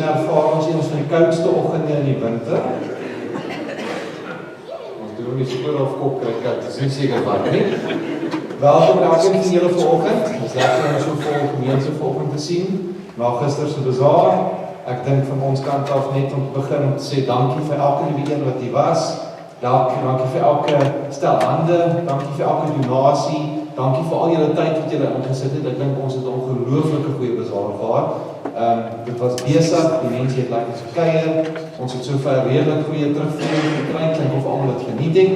ervaar ons een van die koudste oggende in die winter. Ons doen nie skoor of kop kry koud, dis nie seker wat nie. Welkom elkeen van julle vanoggend. Dit is lekker om so vol gemeente vanoggend te sien. Na gister se bazaar. Ek dink van ons kant af net om te begin om te sê dankie vir elke liewe een wat hier was. Dankie vir elke stel hande, dankie vir elke donasie, dankie vir al julle tyd wat julle ingesit het. Ek dink ons het 'n ongelooflike goeie bazaar gehad. Dit was besig, die mense het lekker gekuier. Ons het sover redelik goeie terugvoer gekry, klink of almal dit geniet het.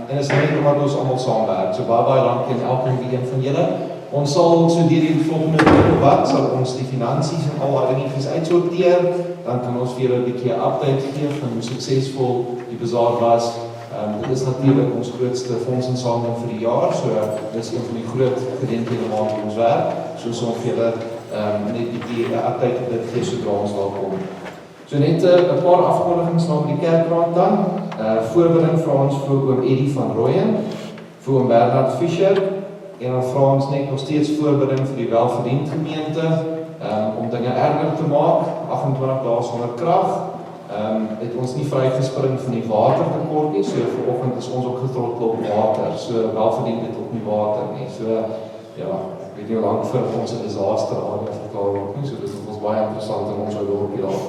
En is net omdat ons almal saamwerk. So baie dankie aan elkeen van julle. Ons sal so deur die volgende week wat sal ons die finansies en al daai dingetjies uitsorteer. Dan kan ons vir julle 'n bietjie 'n update gee van hoe suksesvol die bazaar was. Dit is natuurlik ons grootste fondsinsameling vir die jaar, so dit is een van die groot geleenthede waarmee ons werk. So ons vir julle net die update op dit gee sodra ons daar kom. So net 'n paar afkondigings na die kerkraad dan. Voorbereiding vir ons vir oom Eddie van Rooyen, vir oom Bernard Fischer, en dan vra ons net nog steeds voorbereiding vir die Welverdiend gemeente, om dinge erger te maak, 28 dae sonder krag. Het ons nie vrygespring van die watertekort nie, so vanoggend is ons ook getrottel op water, so Welverdiend het op nie water nie, so ja, ek weet nie hoe lang vir ons 'n disaster area verklaar word nie, so dit is ons baie interessant in ons dorpie daar.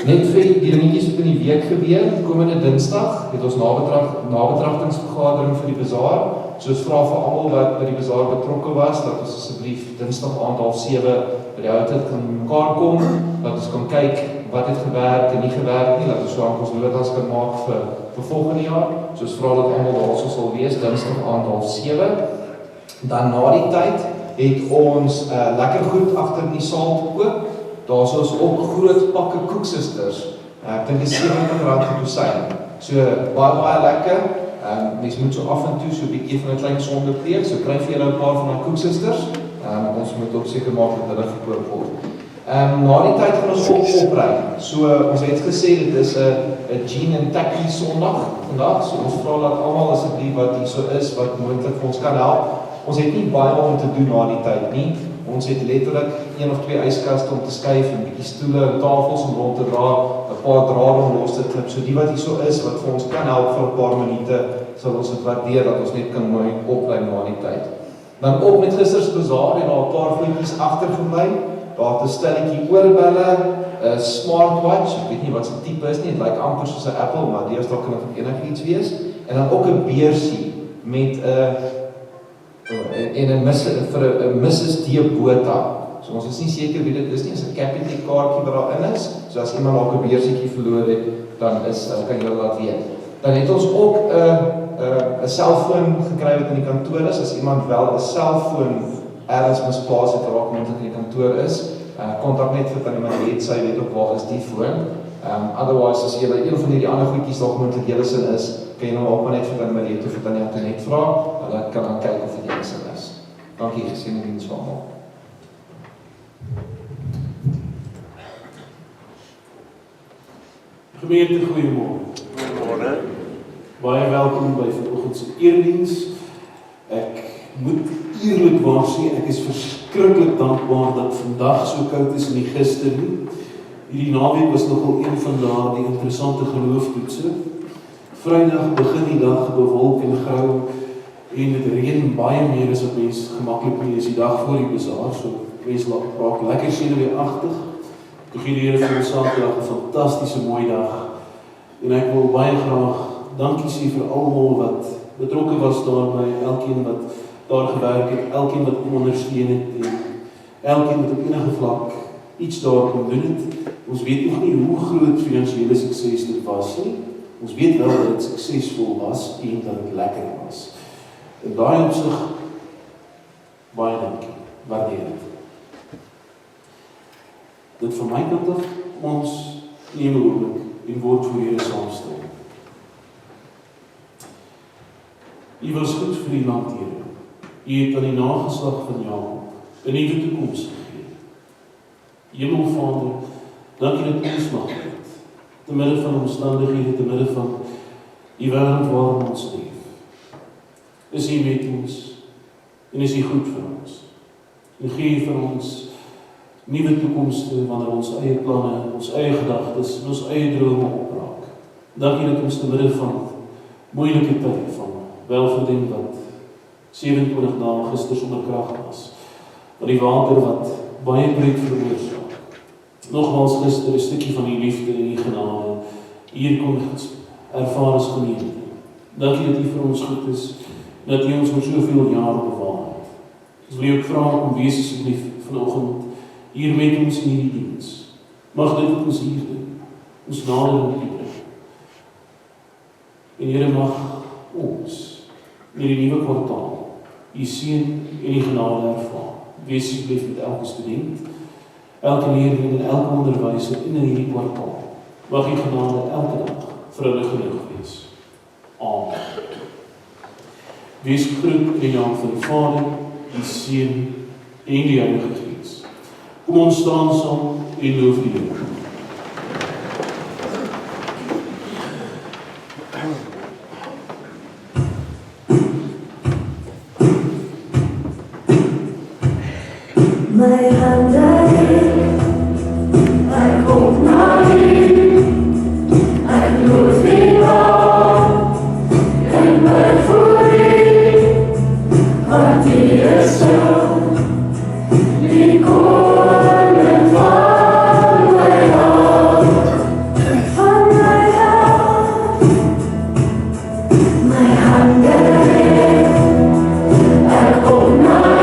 Net vir die dingetjies wat in die week gebeur, komende Dinsdag het ons nabetragtingsvergadering vir die bazaar. So ons vra vir almal wat by die bazaar betrokke was, dat ons asseblief Dinsdag aand 6:30 by die houtyd kan mekaar kom, dat ons kan kyk wat het gewerk en nie gewerk nie, dat ons so ons notas kan maak vir volgende jaar. So ons vra dat almal daar sal wees Dinsdag aand 6:30. Dan na die tyd het ons lekker goed agter in die saal gekoop. Daar is ons ook groot pakke koeksisters. Ek dink dit is R70 per dosyn. So baie lekker. Mens moet so af en toe so 'n bietjie van 'n klein sonde pleeg. So kry vir julle 'n paar van daai koeksisters. Ons moet ook seker maak dat hulle gekoop word. Na die tyd gaan ons opry. So ons het gesê dit is 'n Jean en Tacky Sondag vandag. So ons vra dat almal asseblief wat hier so is wat moontlik vir ons kan help. Ons het nie baie om te doen na die tyd nie. Ons het letterlik 1 of 2 yskaste om te skuif, 'n bietjie stoele en tafels om rond te dra, 'n paar drade om los te klip. So die wat hier so is wat vir ons kan help vir 'n paar minute, sal ons dit waardeer dat ons net kan mooi opbly na die tyd. Dan ook met gister se bazaar en daar 'n paar goedjies agtergebly. Daar het 'n stelletjie oorbelle, 'n smartwatch, ek weet nie wat se tipe is nie, dit lyk amper soos 'n Apple, maar deesdae kan dit enigiets wees. En dan ook 'n beursie met 'n Mrs. Diabota. So ons is nie seker wie dit is nie, is 'n Capitec kaartjie wat daarin is. So as iemand dalk 'n beursietjie verloor het, dan kan julle laat weet. Dan het ons ook 'n selfoon gekry wat in die kantoor is. As iemand wel 'n selfoon ergens misplaas het raak moontlik in die kantoor is, kontak net vir Tannie Mariet, sy weet ook waar is die foon. Otherwise as jy een van hierdie ander goedjies dalk moontlik julle sin is, kan jy nou ook maar net vir Tannie Mariet of vir Tannie Antoinette vra. Hulle kan dan kyk of dit julle sin is. Dankie gesien en diens vir almal. Gemeente, goeiemôre. Goeiemôre. Baie welkom by vanoggend se erediens. Ek moet eerlikwaar sê, ek is verskriklik dankbaar dat vandag so koud is en nie gister nie. Hierdie naweek was nogal een van daardie interessante geloofstoetse. Vrydag begin die dag bewolk en grou en dit reën baie meer as wat mens gemaklik mee is die dag voor die bazaar, so mens raak lekker senuweeagtig. Toe gee die Here vir ons Saterdag 'n fantastiese mooi dag. En ek wil baie graag dankie sê vir almal wat betrokke was daarbey, elkeen wat daar gewerk het, elkeen wat kom ondersteun het en elkeen wat op enige vlak iets daar kon doen het. Ons weet nog nie hoe groot finansiële sukses dit was nie. Ons weet wel dat dit suksesvol was en dat dit lekker was. In daai opsig baie dankie. Waardeer dit. Dit van my kant af, ons neem 'n oomblik en word voor Here saamstel. U was goed vir die land, Here. U het aan die nageslag van Jakob 'n nuwe toekoms gegee. Hemelvader, dankie dat ons mag weet, te midde van omstandighede, te midde van die wêreld waarin ons leef. Is U met ons en is U goed vir ons. En gee vir ons nuwe toekomste wanneer ons eie planne, ons eie gedagtes en ons eie drome opraak. Dankie dat ons te midde van moeilike tye van welverdiend wat 27 dae gister sonder krag was, van die water wat baie breed veroorsaak. Nogmaals gister 'n stukkie van die liefde en die genade hier kon ervaar as gemeente. Dankie dat U vir ons goed is, dat U ons vir soveel jare bewaar het. Ons wil U ook vra om wees asseblief vanoggend hier met ons in hierdie diens. Mag dit wat ons hier doen, ons nader aan U bring. En Here, mag ons in hierdie nuwe kwartaal U seën en U genade ervaar. Wees asseblief met elke student, elke leerling en elke onderwyser in hierdie kwartaal. Mag U genade elke dag vir hulle genoeg wees. Amen. Wees gegroet in die naam van die Vader, die Seun en die Heilige Gees. Kom ons staan saam en loof die Here. My hand I hope not I lose me all and my free my dear soul be cold and far away from my heart my hand I hope not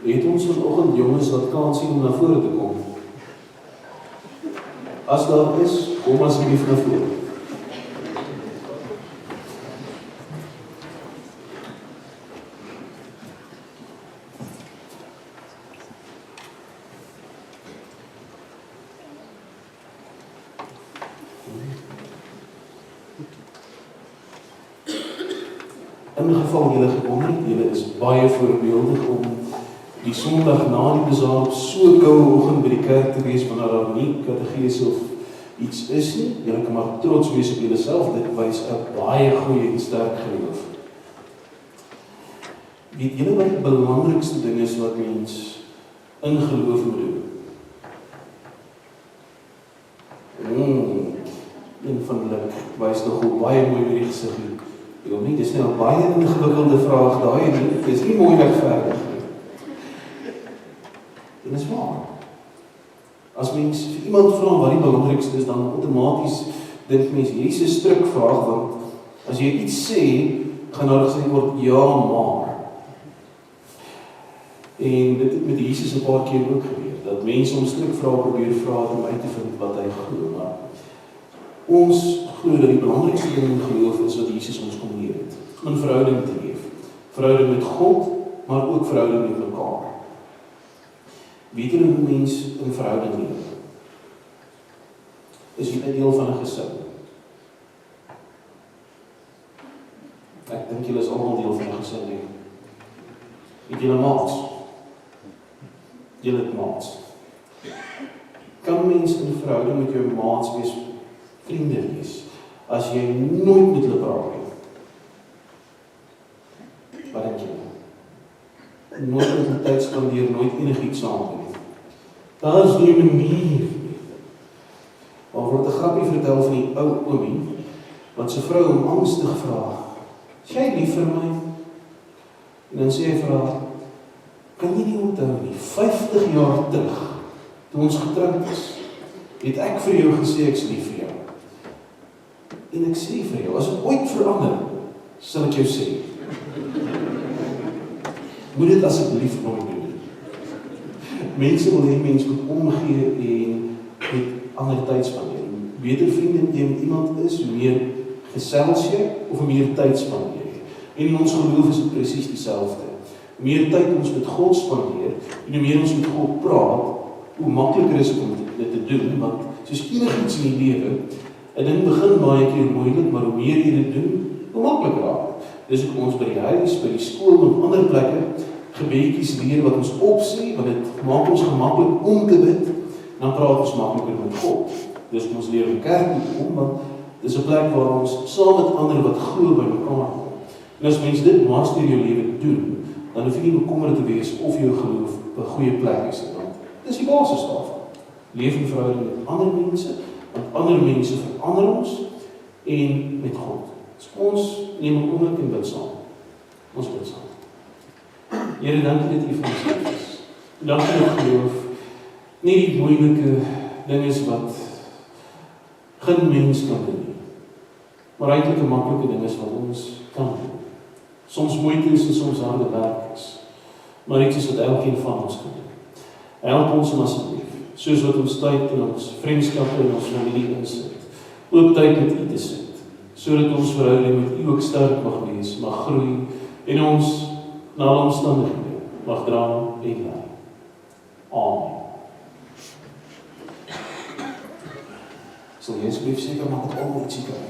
Het ons vanoggend jongens wat kans sien om na vore te kom? As daar is, kom asseblief na vore. In geval julle gewonder het, julle is baie voorbeeldig om die Sondag na die bazaar op so koue oggend by die kerk te wees wanneer daar nie kategees of iets is nie. Julle kan maar trots wees op julleself, dit wys 'n baie goeie en sterk geloof. Weet julle wat die belangrikste ding is wat mens in geloof moet doen? Een van hulle wys nog baie mooi met die gesig nie. Dis nou 'n baie ingewikkelde vraag daai nie. Dit is nie moeilik verder nie. En dis waar. As mens vir iemand vra wat die belangrikste is, dan outomaties dink mens, hier is 'n strukvraag, want as jy iets sê, gaan daar gesê word, ja, maar. En dit het met Jesus 'n paar keer ook gebeur, dat mense om strukvrae probeer vra om uit te vind wat hy glo, maar ons glo dat die belangrikste ding in geloof is wat Jesus ons kom leer het, om 'n verhouding te leef, verhouding met God, maar ook verhouding met mekaar. Weet jy hoe mens in verhouding leef? Is jy 'n deel van 'n gesin? Ek dink julle is almal deel van 'n gesin nie. Het julle maats? Julle het maats. Kan mens in verhouding met jou maats wees, vriende wees, as jy nooit met hulle praat nie? Wat dink jy? Nooit met hulle tyd spandeer, nooit enigiets saam doen. Daar is nie 'n manier. Maar word 'n grappie vertel van die ou oomie, wat sy vrou hom angstig vra, "Is jy lief vir my?" En dan sê hy vir haar, "Kan jy nie onthou nie, 50 jaar terug, toe ons getroud is, het ek vir jou gesê ek's lief vir jou. En ek sê vir jou, as dit ooit verander, sal ek jou sê. Moet dit asseblief nooit doen. Mense wil hê mens moet omgee en met ander tyd spandeer. Beter vriende jy met iemand is, hoe meer gesels jy, of hoe meer tyd spandeer jy. En in ons geloof is dit presies dieselfde. Hoe meer tyd ons met God spandeer, en hoe meer ons met God praat, hoe makliker is het om dit te doen, want soos enigiets in die lewe, 'n ding begin baie keer moeilik, maar hoe meer jy dit doen, hoe makliker raak. Dis ook ons by die huis, by die skool en ander plekke, gebedjies leer wat ons opsê, want dit maak ons gemaklik om te bid, dan praat ons makliker met God. Dis ons leer in kerk om, want dis 'n plek waar ons saam met ander wat glo by mekaar kom. En as mens dit dwars deur jou lewe doen, dan hoef jy nie bekommerd te wees of jou geloof op 'n goeie plek is, want dis die basis daarvan. Leef in verhouding met ander mense, want ander mense verander ons, en met God. Dus ons neem 'n oomblik en bid saam. Ons bid saam. Here, dankie dat U vir ons lief is. Dankie dat geloof nie die moeilike ding is wat geen mens kan doen nie, maar eintlik 'n maklike ding is wat ons kan doen. Soms moeite is en soms harde werk is, maar iets is wat elkeen van ons kan doen. Help ons om asseblief, soos wat ons tyd in ons vriendskappe en ons familie insit, ook tyd met U te sit, sodat ons verhouding met U ook sterk mag wees, mag groei, en ons na alle omstandighede mag dra en lei. Amen. Sal jy asseblief seker maak dat almal ietsie kry.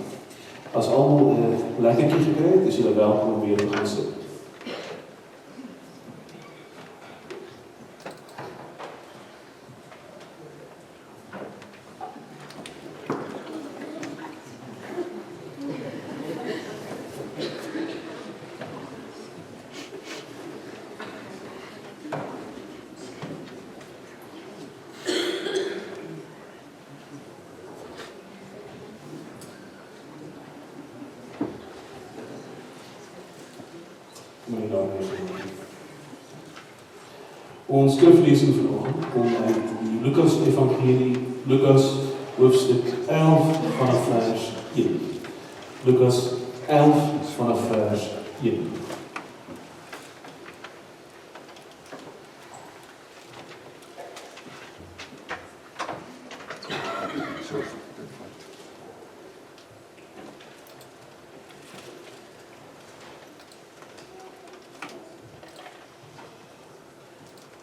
As almal 'n lekkertjie gekry het, is julle welkom om weer te gaan sit. Ons skriflesing vanoggend kom uit die Lukas Evangelie, Lukas hoofstuk 11 vanaf vers 1. Lukas 11 vanaf vers 1.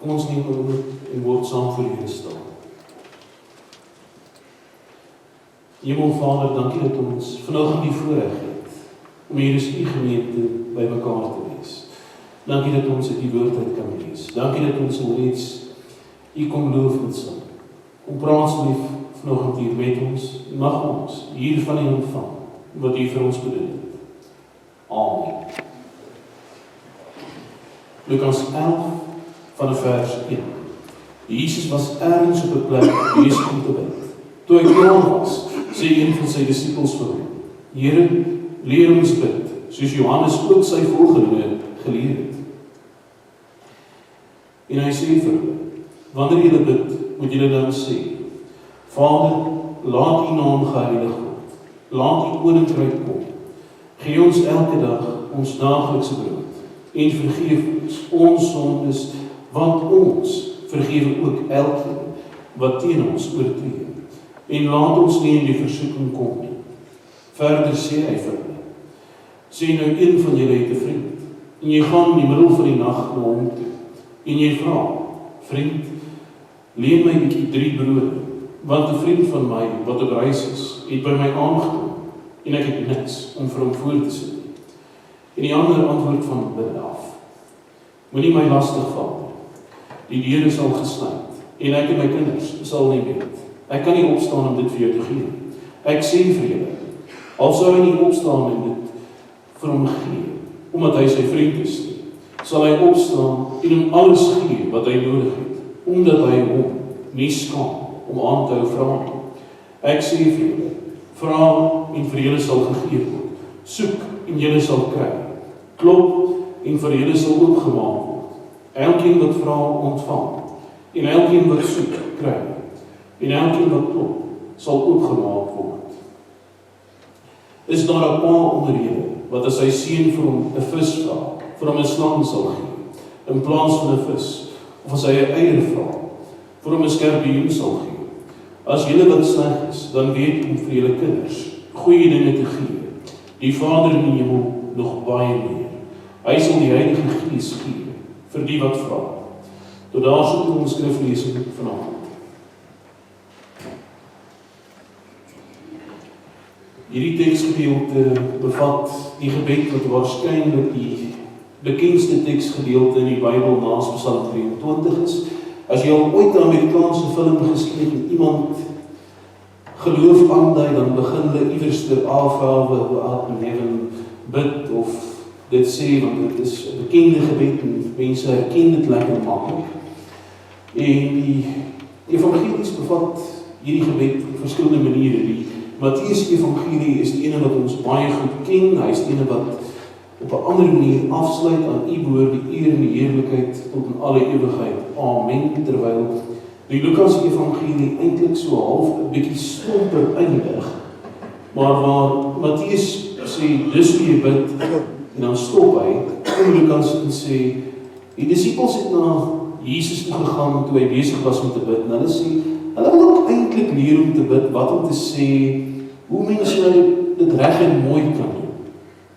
Kom ons neem en word saam voor U stil. Hemelvader, dankie dat ons vanoggend die voorreg het om hier as U gemeente by mekaar te wees. Dankie dat ons uit U woord uit kan lees. Dankie dat ons alreeds U kom loof met sing. Kom praat asseblief vanoggend hier met ons. Mag ons hier van U ontvang wat U vir ons bedoel het. Amen. Lukas 11 van vers 1. Jesus was ergens op 'n plek besig om te bid. Toe hy klaar was, sê een van sy disippels vir hom: Here, leer ons bid, soos Johannes ook sy volgelinge geleer het. En hy sê vir hulle: Wanneer julle bid, moet julle dan sê: Vader, laat U naam geheilig word. Laat U koninkryk kom. Gee ons elke dag ons daaglikse brood en vergeef ons sondes, want ons vergewe ook elkeen wat teen ons oortree. En laat ons nie in die versoeking kom nie. Verder sê hy vir my, sê nou een van julle het 'n vriend, en jy gaan in die middel van die nag na hom toe, en jy vra, vriend, leen my bietjie 3 brode, want 'n vriend van my wat op reis is, het by my aangekom, en ek het niks om vir hom voor te sit nie. En die ander antwoord van binne af, moenie my lastig val nie. Die deur is al gesluit, en ek en my kinders sal nie weet. Ek kan nie opstaan om dit vir jou te gee. Ek sê vir julle, al sou hy nie opstaan en dit vir hom gee, omdat hy sy vriend is nie, sal hy opstaan en hom alles gee wat hy nodig het, omdat hy hom nie skaam om aan te hou vra nie. Ek sê vir julle, vra en vir julle sal gegee word, soek en julle sal kry, klop en vir julle sal oopgemaak word. Elkeen wat vra ontvang, en elkeen wat soek kry, en elkeen wat klop sal oopgemaak word. Is daar 'n pa onder julle wat as sy seun vir hom 'n vis vra, vir hom 'n slang sal gee, in plaas van 'n vis, of as hy 'n eier vra, vir hom 'n skorpioen sal gee? As julle wat sleg is, dan weet om vir julle kinders goeie dinge te gee, die Vader in die hemel nog baie meer. Hy sal die Heilige Gees gee vir die wat vra. Tot daar sit ons skriflesing vanaand. Hierdie teksgedeelte bevat die gebed wat waarskynlik die bekendste teksgedeelte in die Bybel na Psalm 23 is. As jy al ooit 'n Amerikaanse film gesien het en iemand geloof aandui, dan begin hulle iewers ter afhawe out in heaven bid of dit sê, want dit is 'n bekende gebed en mense herken dit lekker maklik. En die evangelies bevat hierdie gebed op verskillende maniere. Die Matteus Evangelie is die ene wat ons baie goed ken. Hy is die ene wat op 'n ander manier afsluit aan U behoort die eer en die heerlikheid tot in alle ewigheid. Amen. Terwyl die Lukas Evangelie eintlik so half 'n bietjie stomper eindig, maar waar Matteus sê dis hoe jy bid, en dan stop hy in Lukas en sê die disippels het na Jesus toe gegaan toe hy besig was om te bid, en hulle sê hulle wil ook eintlik leer om te bid, wat om te sê hoe mense dit reg en mooi kan doen.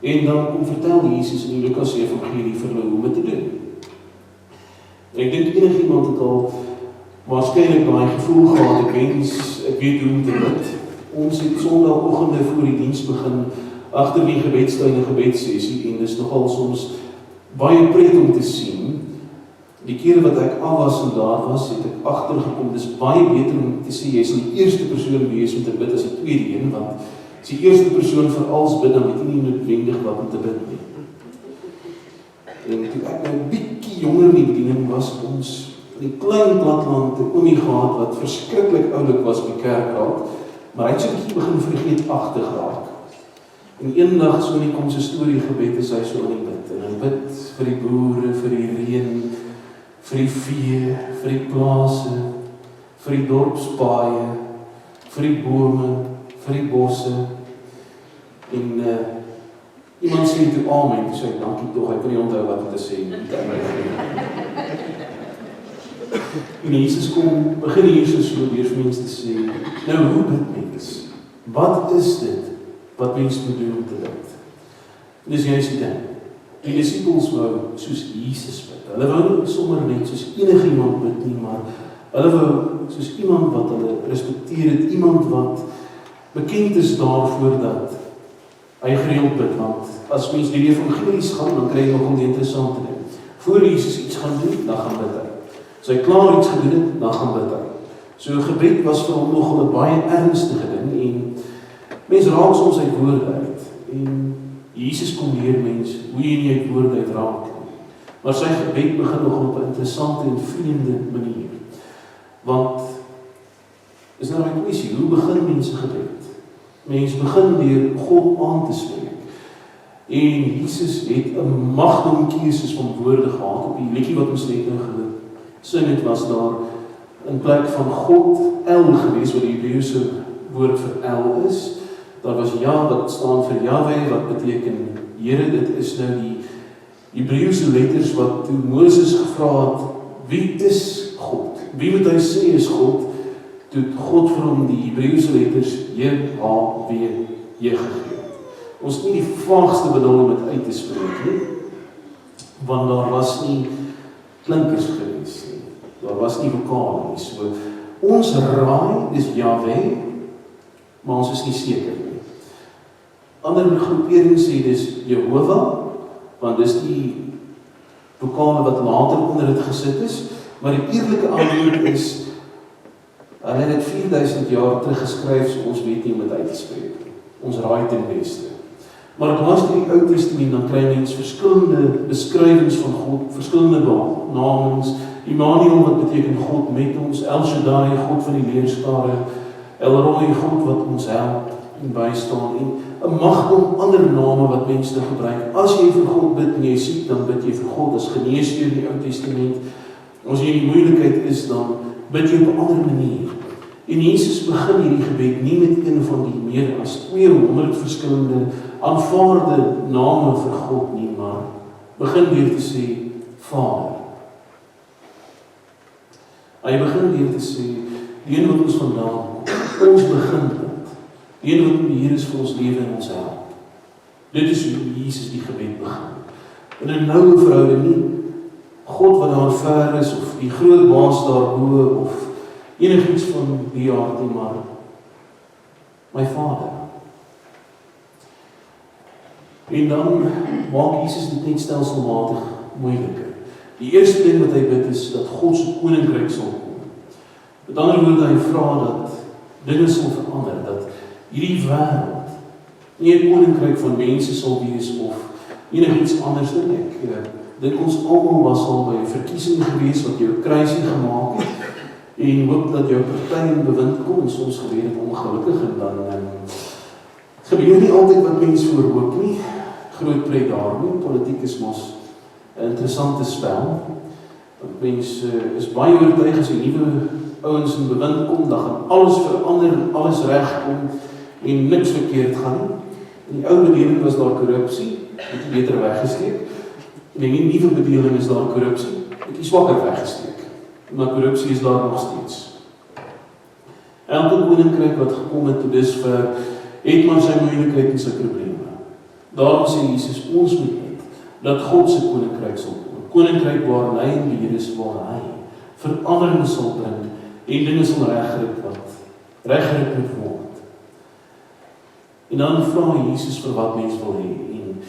En dan kom vertel Jesus in die Lukas Evangelie vir hulle hoe om te doen. Ek dink enigiemand het al waarskynlik daai gevoel gehad, ek weet hoe om te bid. Ons het Sondagoggende voor die diens begin agter die gebedstuin en gebedsessie, en dis nogal soms baie pret om te sien. Die kere wat ek af was en daar was, het ek agtergekom, dis baie beter om te sê, jy is die eerste persoon wees om te bid as die tweede een, want as die eerste persoon vir alles bid, dan weet jy nie noodwendig wat om te bid nie. En toe ek nou 'n bietjie jonger in die bediening was, ons in die klein platland 'n oomie gehad wat verskriklik oulik was by kerkraad, maar hy het so 'n bietjie begin vergeetagtig raak. En eendag so in die konsistorie gebed is hy so aan die bid, en hy bid vir die boere, vir die reën, vir die vee, vir die plase, vir die dorpspaaie, vir die bome, vir die bosse. En iemand sê toe amen, toe sê ek dankie tog, ek kan nie onthou wat te sê nie. En Jesus begin Jesus so weer vir mense te sê, nou hoe bid mens? Wat is dit wat mens moet doen om te bid? En dis juist die ding. Die disippels wou soos Jesus bid. Hulle wou nie sommer net soos enigiemand bid nie, maar hulle wou soos iemand wat hulle respekteer het, iemand wat bekend is daarvoor dat hy gereeld bid, want as mens die evangelies gaan, dan kry jy nog om die interessante ding. Voor Jesus iets gaan doen, dan gaan bid hy. As hy klaar iets gedoen het, dan gaan bid hy. So gebed was vir hom nogal 'n baie ernstige ding, en mense raak soms uit woorde uit, en Jesus kom leer mens hoe jy nie uit woorde uit raak nie. Maar sy gebed begin nog op 'n interessante en vreemde manier. Want is nou 'n kwessie, hoe begin mense gebed? Mense begin deur God aan te spreek. En Jesus het 'n magdom keuses van woorde gehad op die liedjie wat ons net nou gesing het, was daar in plek van God El gewees, wat die Hebreëse woord vir El is. Daar was Ja wat staan vir Yahweh, wat beteken Here. Dit is nou die Hebreëse letters wat toe Moses gevra het, wie is God? Wie moet hy sê is God? Toe God vir hom die Hebreëse letters JHWH gegee het. Ons nie die vaagste bedoel om dit uit te spreek nie, want daar was nie klinkers gewees nie. Daar was nie vokale nie. So, ons raai is Yahweh, maar ons is nie seker nie. Ander groeperings sê dis Jehovah, want dis die vokale wat later onder dit gesit is, maar die eerlike antwoord is, hulle het dit 4000 jaar terug geskryf, so ons weet nie om dit uit te spreek nie. Ons raai ten beste. Maar as jy die Ou Testament, dan kry mens verskillende beskrywings van God, verskillende namens. Immanuel wat beteken God met ons, El Shaddai, God van die leerskare, El Roi, God wat ons help en bystaan, en 'n magdom ander name wat mense gebruik. As jy vir God bid en jy siek, dan bid jy vir God as geneesheer in die Ou Testament. As jy in die moeilikheid is, dan bid jy op 'n ander manier. En Jesus begin hierdie gebed nie met een van die meer as 200 verskillende aanvaarde name vir God nie, maar begin weer te sê Vader. Hy begin weer te sê, die een wat ons vandaan kom, ons beginpunt, die een wat die Here is vir ons lewe en ons help. Dit is hoe Jesus die gebed begin. In 'n noue verhouding nie God wat daar ver is, of die groot baas daarbo, of enigiets van die aard nie, maar my Vader. En dan maak Jesus dit net stelselmatig moeiliker. Die eerste ding wat hy bid is dat God se koninkryk sal kom. Met ander woorde, hy vra dat dinge sal verander, dat hierdie wêreld nie 'n koninkryk van mense sal wees of enigiets anders nie. Ek dink ons almal was al by 'n verkiesing gewees wat jou kruisie gemaak het en hoop dat jou party in bewind kom, en soms gebeur dit ongelukkig en dan gebeur nie altyd wat mense voorhoop nie. Groot pret daarmee. Politiek is mos 'n interessante spel. Want mense is baie oortuig as die nuwe ouens in bewind kom, dan gaan alles verander en alles regkom en niks verkeerd gaan nie. In die ou bedeling was daar korrupsie, het beter weggesteek. En in die nuwe bedeling is daar korrupsie, het swakker weggesteek. Maar korrupsie is daar nog steeds. Elke koninkryk wat gekom het tot dusver, het maar sy moeilikheid en sy probleme. Daarom sê Jesus, ons moet weet, dat God se koninkryk sal kom. 'n Koninkryk waar hy en beheer is, waar hy verandering sal bring, en dinge sal reggerig moet word. En dan vra Jesus vir wat mens wil hê. En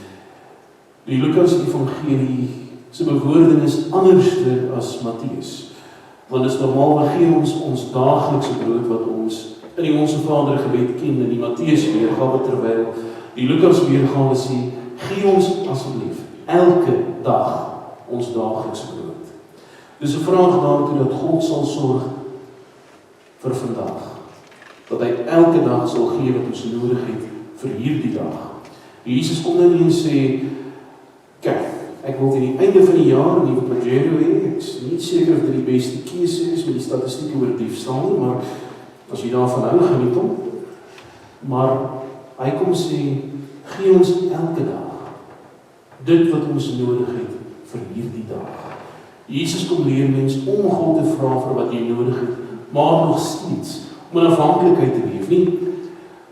die Lukas Evangelie se bewoording is anderster as Matteus. Want dit is normaal, gee ons daaglikse brood wat ons in die Onse Vader gebed ken, in die Matteus weergawe, terwyl die Lukas weergawe sê, gee ons asseblief elke dag ons daaglikse brood. Dis 'n vraag daartoe dat God sal sorg vir vandag. Dat hy elke dag sal gee wat ons nodig het vir hierdie dag. Jesus kom nou nie en sê, kyk, ek wil teen die einde van die jaar 'n nuwe Pajero hê. Ek is nie seker of dit die beste keuse is met die statistieke oor diefstal nie, maar as jy daarvan hou, geniet hom. Maar hy kom sê, gee ons elke dag dit wat ons nodig het vir hierdie dag. Jesus kom leer mens om God te vra vir wat jy nodig het, maar nog steeds om 'n afhanklikheid te leef nie.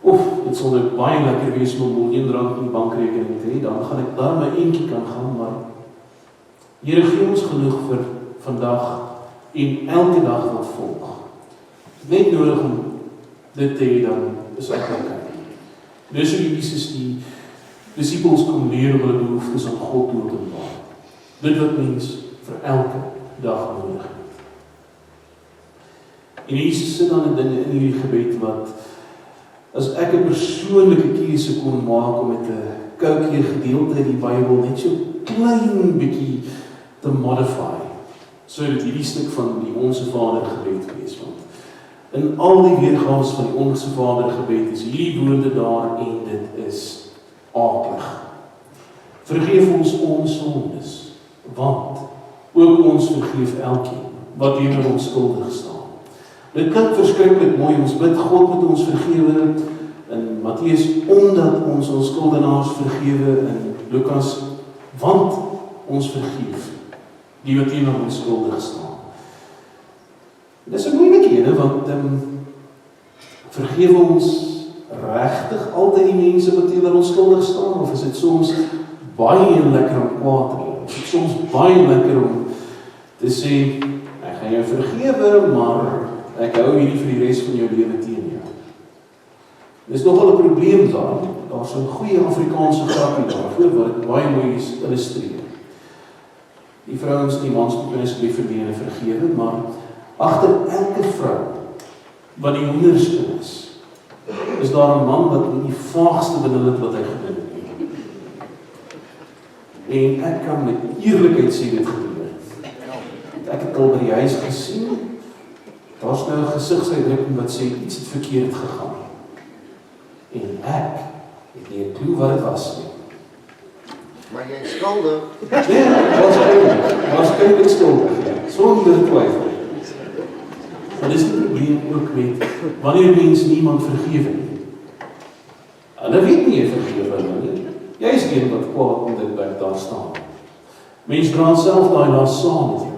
Of dit sal nou baie lekker wees om R1 in die bankrekening te hê, dan gaan ek daar my eentjie kan gaan, maar Here, gee ons genoeg vir vandag en elke dag wat volg. Net nodig om dit te hê, dan is ek lekker. Dis hoe Jesus die disippels kom leer om hulle behoeftes aan God te openbaar. Dit wat mens vir elke dag nodig het. En Jesus sit dan in dinge in hierdie gebed wat, as ek 'n persoonlike keuse kon maak om met 'n koutjie gedeelte in die Bybel net so klein bietjie te modify, so dit hierdie stuk van die Onse Vader gebed wees, want in al die weergawe van die Onse Vader gebed is hierdie woorde daar en dit is aaklig. Vergeef ons sondes, want ook ons vergeef elkeen wat teenoor ons skuldig staan. Dit klink verskriklik mooi, ons bid God moet ons vergewe in Matteus, omdat ons skuldenaars vergewe in Lukas, want ons vergeef die wat teenoor ons skuldig staan. Dis 'n moeilikhede, want vergewe ons regtig altyd die mense wat teenoor ons skuldig staan, of is dit soms baie lekker om kwaad te wees? Is dit soms baie lekker om te sê, ek gaan jou vergewe, maar ek hou hierdie vir die res van jou lewe teen jou. Dis nogal 'n probleem daar. Daar's 'n goeie Afrikaanse grappie daarvoor wat dit baie mooi illustreer. Die vrouens en die mans moet asseblief verdien vergewe, maar agter elke vrou wat die hoenderste is daar 'n man wat die vaagste binne het wat hy gedoen het. En ek kan met eerlikheid sê dit gebeur. Ek het al by die huis gesien, daar's nou 'n gesigsuitdrukking wat sê iets het verkeerd gegaan. En ek het nie 'n klou wat dit was nie. Maar jy is skuldig. Nee, waarskynlik skuldig, sonder twyfel. Maar dis die probleem ook met wanneer mense niemand vergewe nie. Hulle weet nie jy vergewe hulle nie. Jy is die een wat kwaad om dit by daar staan. Mense dra self daai las saam met jou.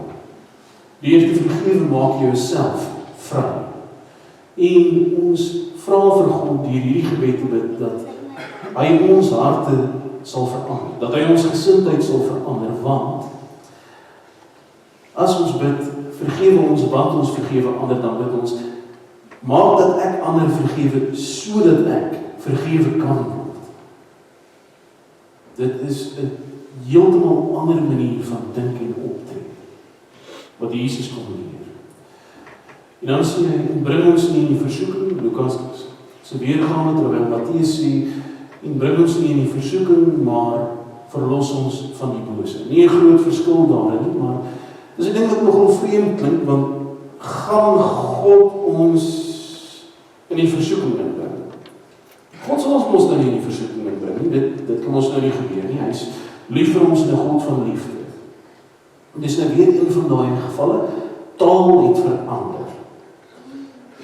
Die eerste vergewe maak jou self vry. En ons vra vir God deur hierdie gebed te bid dat hy ons harte sal verander, dat hy ons gesindheid sal verander, want as ons bid, vergewe ons, want ons vergewe ander, dan bid ons, maak dat ek ander vergewe, sodat ek vergewe kan word. Dit is 'n heeltemal ander manier van dink en optree, wat Jesus kom leer. En dan sê hy, bring ons nie in die versoeking, Lukas se weergawe, terwyl Matteus sê, en bring ons nie in die versoeking, maar verlos ons van die bose. Nie 'n groot verskil daarin nie, maar dis 'n ding wat nogal vreemd klink, want gaan God ons in die versoeking inbring? God sal ons mos nou nie in die versoeking inbring nie, dit kan ons nou nie gebeur nie, hy is lief vir ons en 'n God van liefde. Dis nou weer een van daai gevalle, taal het verander.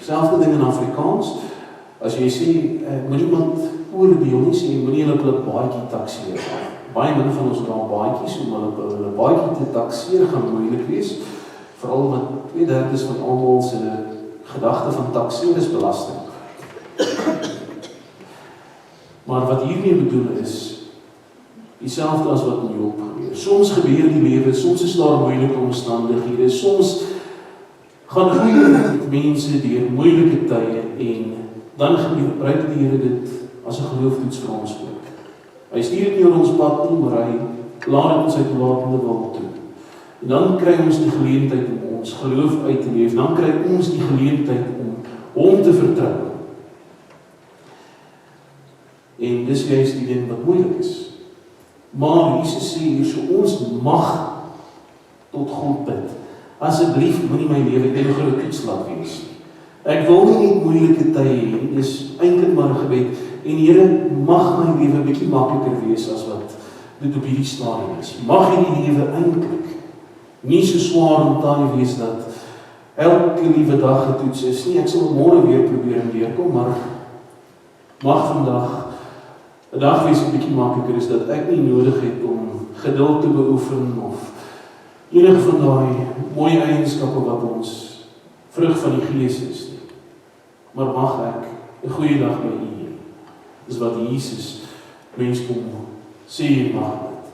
Selfde ding in Afrikaans, as jy sê, moet iemand oordeel nie, sê, moenie hulle baadjie takseer. Baie min van ons dra baadjies, om hulle baadjie te takseer gaan moeilik wees, veral wat 2/3 van almal se gedagte van takseer is belasting. Maar wat hiermee bedoel is, dieselfde as wat in Job gebeur. Soms gebeur die lewe, soms is daar moeilike omstandighede, soms gaan goeie mense deur moeilike tye en dan gebruik die Here dit as 'n geloofstoets vir ons ook. Hy stuur dit nie oor ons pad nie, maar hy laat dit ons uit lopende wil toe. En dan kry ons die geleentheid om ons geloof uit te leef, dan kry ons die geleentheid om hom te vertrou. En dis juist die ding wat moeilik is. Maar Jesus sê hier, so ons mag tot God bid. Asseblief moenie my lewe 'n groot toets laat wees nie. Ek wil nie moeilike tye hê nie, dis eintlik maar 'n gebed. En Here, mag my lewe bietjie makliker wees as wat dit op hierdie stadium is. Mag hierdie lewe eintlik nie so swaar om taai wees dat elke liewe dag getoets is nie. Ek sal môre weer probeer en deurkom, maar mag vandag 'n dag wees wat bietjie makliker is, dat ek nie nodig het om geduld te beoefen of enige van daai mooi eienskappe wat ons vrug van die Gees is nie. Maar mag ek 'n goeie dag by U hê. Dis wat Jesus mens kom sê jy mag bid.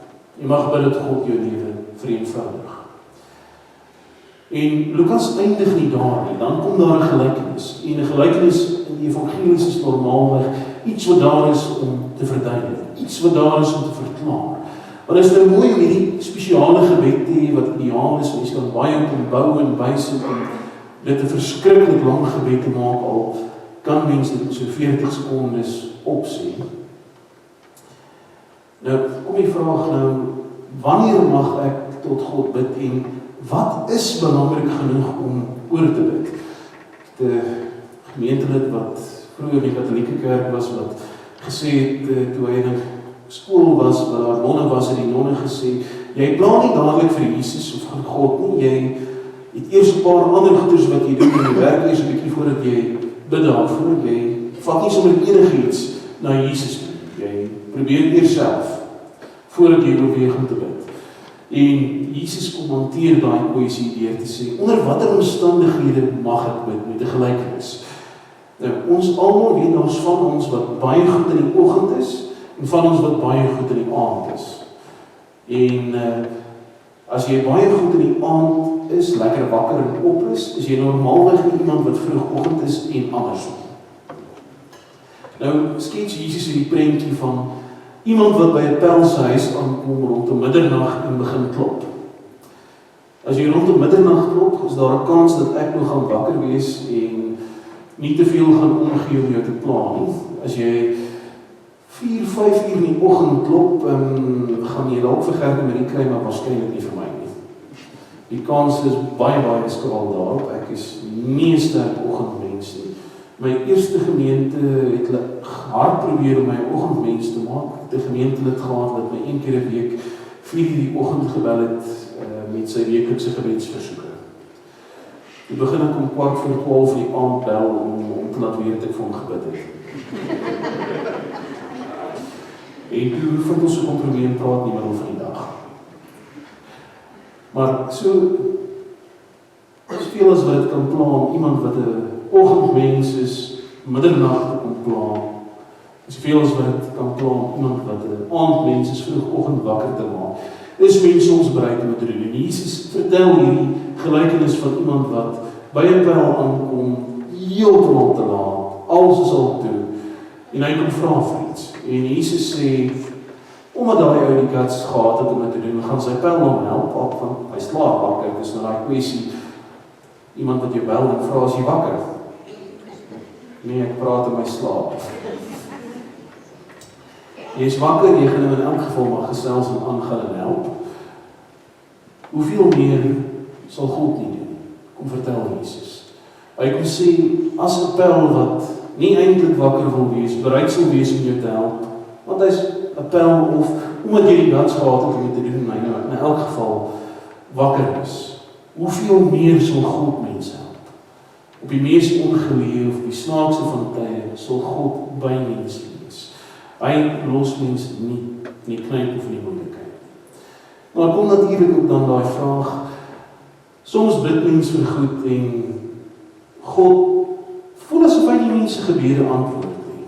Jy mag bid dat God jou lewe vereenvoudig. En Lukas eindig nie daar nie, dan kom daar 'n gelykenis. En 'n gelykenis in die evangelies is normaalweg iets wat daar is om te verduidelik, iets wat daar is om te verklaar. Maar is nou mooi om hierdie spesiale gebed te hê wat ideaal is, mens kan baie op bou en bysit om dit 'n verskriklik lang gebed te maak, al kan mens dit in so 40 sekondes opsê. Nou, kom die vraag nou, wanneer mag ek tot God bid en wat is belangrik genoeg om oor te bid? Die gemeentelid wat vroeër in die Katolieke Kerk was, wat gesê het, toe hy in skool was, waar daar nonne was, en die nonne gesê, jy pla nie dadelik vir Jesus of vir God nie, Jy het eers 'n paar ander goeders wat jy doen in die werk, eers 'n bietjie voordat jy bid daarvoor. Jy vat nie sommer enigiets na Jesus toe. Jy probeer eers self, voordat jy oorweeg om te bid. En Jesus kom hanteer daai kwessie deur te sê, onder watter omstandighede mag ek bid met 'n gelykenis. Nou, ons almal weet, daar's van ons wat baie goed in die oggend is, en van ons wat baie goed in die aand is. En as jy baie goed in die aand is, lekker wakker en op is jy normaalweg nie iemand wat vroegoggend is en andersom. Nou, skets Jesus in die prentjie van iemand wat by 'n pel se huis aankom rondom middernag en begin klop. As jy rondom middernag klop, is daar 'n kans dat ek nog gaan wakker wees en nie te veel gaan omgee om jou te pla nie. As jy 4, 5 uur in die oggend klop, gaan jy dalk vergerking met die kry, maar waarskynlik nie vir my nie. Die kans is baie skaal daarop. Ek is nie 'n sterk oggendmens nie. My eerste gemeente het hulle hard probeer om my oggendmens te maak. Die gemeente het gehad wat my 1 keer 'n week 4 uur die oggend gebel het met sy weeklikse gebedsversoeke. Toe begin ek om 12:15 die aand bel om te laat weet ek vir hom gebid het. En toe vind ons 'n kompromie en praat nie middel van die dag. Maar so veel as wat dit kan pla om iemand wat 'n oggendmens is, middernag te kom pla, soveel as wat dit kan pla om iemand wat 'n aandmens is, vroegoggend wakker te maak. Dis mense ons bereid om te doen. En Jesus vertel hierdie gelykenis van iemand wat by 'n pel aankom, heeltemal te laat, alles is al toe, en hy kom vra vir iets. En Jesus sê, omdat daai ou die guts gehad het om dit te doen, gaan sy pel hom help, want hy slaap wakker. Dis nou daai kwessie, iemand wat jou bel en vra, as jy wakker? Nee, ek praat in my slaap. Jy is wakker, jy gaan in elk geval maar gesels en aangaan en help. Hoeveel meer sal God nie doen? Kom vertel Jesus. Hy kom sê, as 'n pel wat nie eintlik wakker wil wees, bereid sal wees om jou te help, want hy's 'n pel of omdat jy die guts gehad het om dit te doen, en hy nou in elk geval wakker is. Hoeveel meer sal God mense help? Op die mees ongeleë of die snaakste van tye sal God by mense wees. Hy los mense nie in die klein of in die moeilikheid. Maar kom natuurlik ook dan daai vraag, soms bid mense vir goed en God voel asof hy die mense gebede antwoord nie.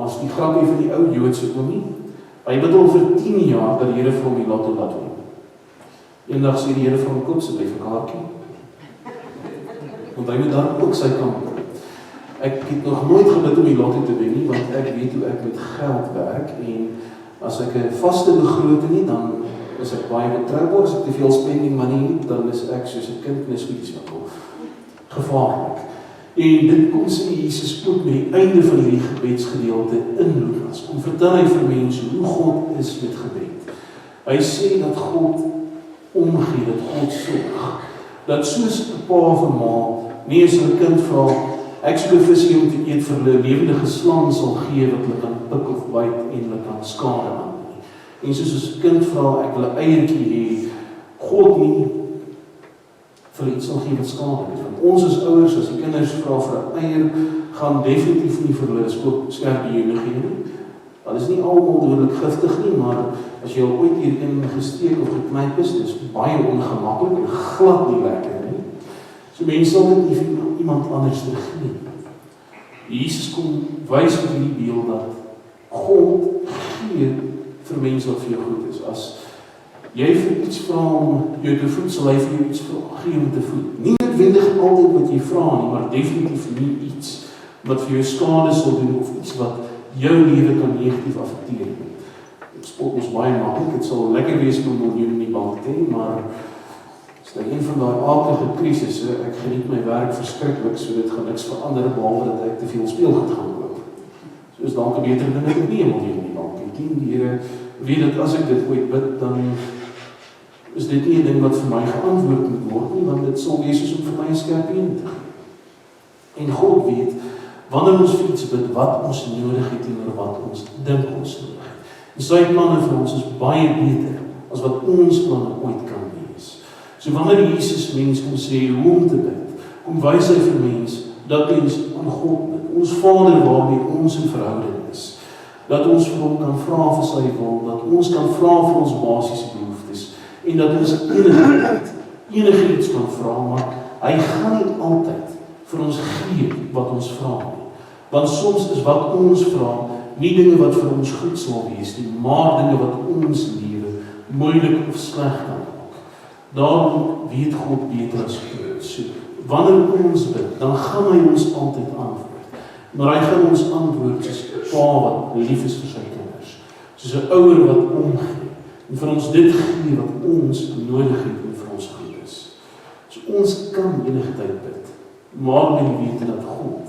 As die grapie van die ou Joodse oomie, hy bid al vir 10 jaar dat die Here vir hom die lotto laat wen. Eendag sê die Here vir hom, kom sy by vir kaartjie. Want hy moet daar ook sy kant doen. Ek het nog nooit gebid om die lotto te wen nie, want ek weet hoe ek met geld werk, en as ek 'n vaste begroting het, dan is ek baie betroubaar. As ek te veel spending money het, dan is ek soos 'n kind in 'n sweetieswinkel. Gevaarlik. En dit kom sê Jesus ook met die einde van hierdie gebedsgedeelte in Lukas. Kom vertel hy vir mense hoe God is met gebed. Hy sê dat God omgee, dat God sorg. Dat soos 'n pa of 'n ma nie as 'n kind vra, ek soek 'n visie om te eet vir hulle lewendige slang sal gee wat hulle kan pik of byt en hulle kan skade aan nie. En soos 'n kind vra, ek wil 'n eiertjie hê, God nie vir iets sal gee wat skade is. Want ons as ouers, as die kinders vra vir 'n eier, gaan definitief nie vir hulle skerp joene gee nie. Dat is nie almal dodelik giftig nie, maar as jy al ooit hierin gesteek of geknyp is, dis baie ongemaklik en glad nie lekker nie. So mense sal dit nie vir iemand anders gee. Jesus kom wys met hierdie beeld dat God gee vir mense wat vir jou goed is. As jy vir iets vra om jou te voed, sal hy vir jou iets gee om te voed. Nie noodwendig altyd wat jy vra nie, maar definitief nie iets wat vir jou skade sal doen of iets wat jou lewe kan negatief affekteer. Dit spot ons baie maklik. Dit sal lekker wees om 'n miljoen in die bank te hê, maar is nou een van daai aardige krisisse. Ek geniet my werk verskriklik, so dit gaan niks verander behalwe dat ek te veel speelgoed gaan koop. So is dalk 'n beter ding dat ek nie 'n miljoen in die bank het nie. Die Here weet dat as ek dit ooit bid, dan is dit nie 'n ding wat vir my geantwoord moet word nie, want dit sal wees soos om vir my 'n skerp een te gee. En God weet wanneer ons vir iets bid wat ons nodig het en wat ons dink ons nodig het. En sy planne vir ons is baie beter as wat ons planne ooit kan wees. So wanneer Jesus mens kom sê hoe om te bid, kom wys hy vir mens dat ons aan God bid, ons Vader waarmee ons in verhouding is, dat ons vir hom kan vra vir sy wil, dat ons kan vra vir ons basiese behoeftes, en dat ons enige iets kan vra, maar hy gaan nie altyd vir ons gee wat ons vra nie. Want soms is wat ons vra, nie dinge wat vir ons goed sal wees nie, maar dinge wat ons lewe moeilik of sleg kan maak. Daarom weet God beter as ons. So, wanneer ons bid, dan gaan hy ons altyd antwoord. Maar hy gaan ons antwoord soos 'n pa wat lief is vir sy kinders, soos 'n ouer wat omgee, en vir ons dit gee wat ons nodig het en vir ons goed is. So ons kan enige tyd bid, maar met die wete dat God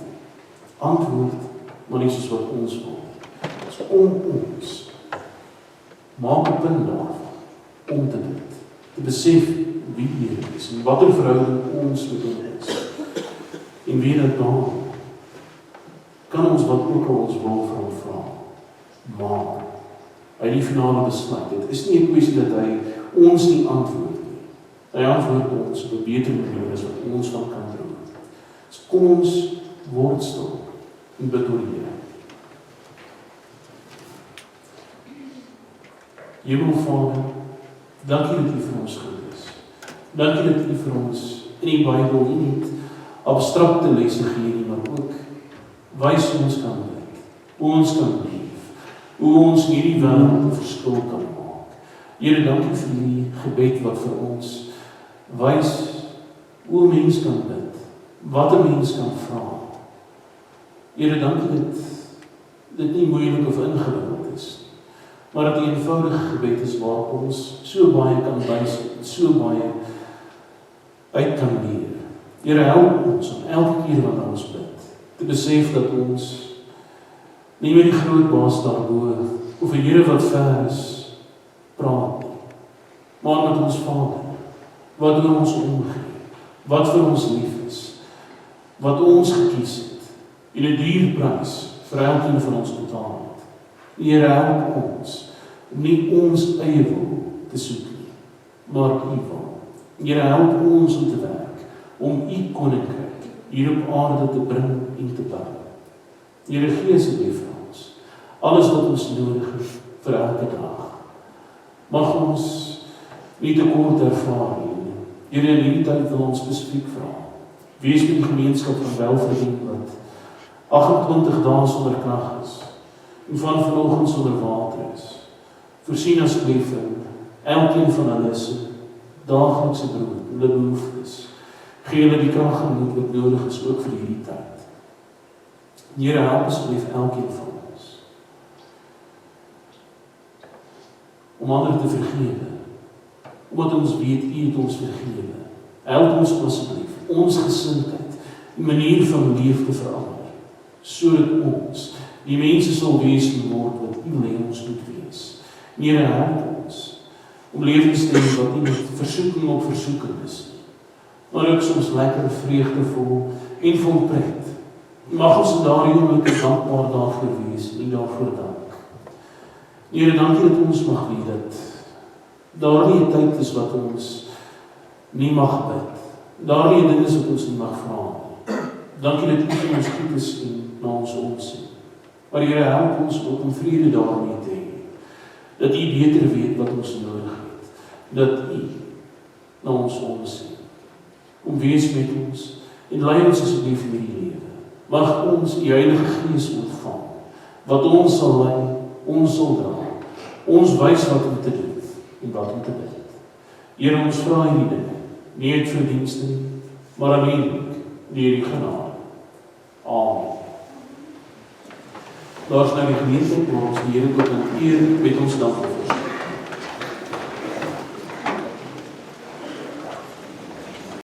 antwoord, maar nie soos wat ons wil. So om ons, maak 'n punt daarvan, om te bid, te besef wie Here is, en watter verhouding ons met hom is. En wie dat dan, kan ons wat ook al ons wil vir hom vra, maar hy die finale besluit. Dit is nie 'n kwessie dat hy ons nie antwoord nie. Hy antwoord ons op 'n beter manier as wat ons van kan doen. So kom ons word stil en bid tot die Here. Hemel Vader, dankie dat U vir ons goed is. Dankie dat U vir ons in die Bybel nie net abstrakte lesse gee nie, maar ook wys hoe ons kan bid, hoe ons kan leef, hoe ons hierdie wêreld 'n verskil kan maak. Here, dankie vir die gebed wat vir ons wys hoe 'n mens kan bid, wat 'n mens kan vra. Here, dankie dat dit nie moeilik of ingewikkeld is, maar dat die eenvoudige gebed is waar ons so baie kan wys, so baie uit kan leer. Here, help ons om elke keer wanneer ons bid, te besef dat ons nie met die groot baas daarbo, of 'n Here wat ver is, praat nie, maar met ons Vader, wat oor ons omgee, wat vir ons lief is, wat ons gekies het, en 'n duur prys vir elkeen van ons betaal het. Here, help ons om nie ons eie wil te soek nie, maar U wil. Here, help ons om te werk, om U koninkryk hier op aarde te bring en te bou. Here, gee asseblief vir ons alles wat ons nodig het vir elke dag. Mag ons nie tekort ervaar nie. Here, in hierdie tyd wil ons spesifiek vra. Wees met die gemeenskap van welverdien wat 28 dae sonder krag is, en van vanoggend sonder water is. Voorsien asseblief in elkeen van hulle se daaglikse brood, hulle behoeftes. Gee hulle die krag en moed wat nodig is, ook vir hierdie tyd. Here, help asseblief elkeen van ons om ander te vergewe, omdat ons weet U het ons vergewe. Help ons asseblief, ons gesindheid, die manier van leef te verander, sodat ons die mense sal wees en word wat U wil hê ons moet wees. Here, help ons om lewens te hê wat nie met versoeking op versoeking is nie, maar ook soms lekker vreugdevol en vol pret. Mag ons in daardie oomblik dankbaar daarvoor wees en daarvoor dank. Here, dankie dat ons mag weet dat daar nie 'n tyd is wat ons nie mag bid. Daar nie 'n ding is wat ons nie mag vra nie. Dankie dat U vir ons goed is en na ons omsien. Maar Here, help ons ook om vrede daarmee te hê. Dat U beter weet wat ons nodig het. Dat U na ons omsien. Kom wees met ons en lei ons asseblief in hierdie lewe. Mag ons U Heilige Gees ontvang, wat ons sal lei, ons sal dra, ons wys wat om te doen en wat om te bid. Here, ons vra hierdie dinge, nie uit verdienste nie, maar alleenlik deur U genade. Amen. Daar is nou die gemeente waar ons die Here tot in eer met ons dank vir.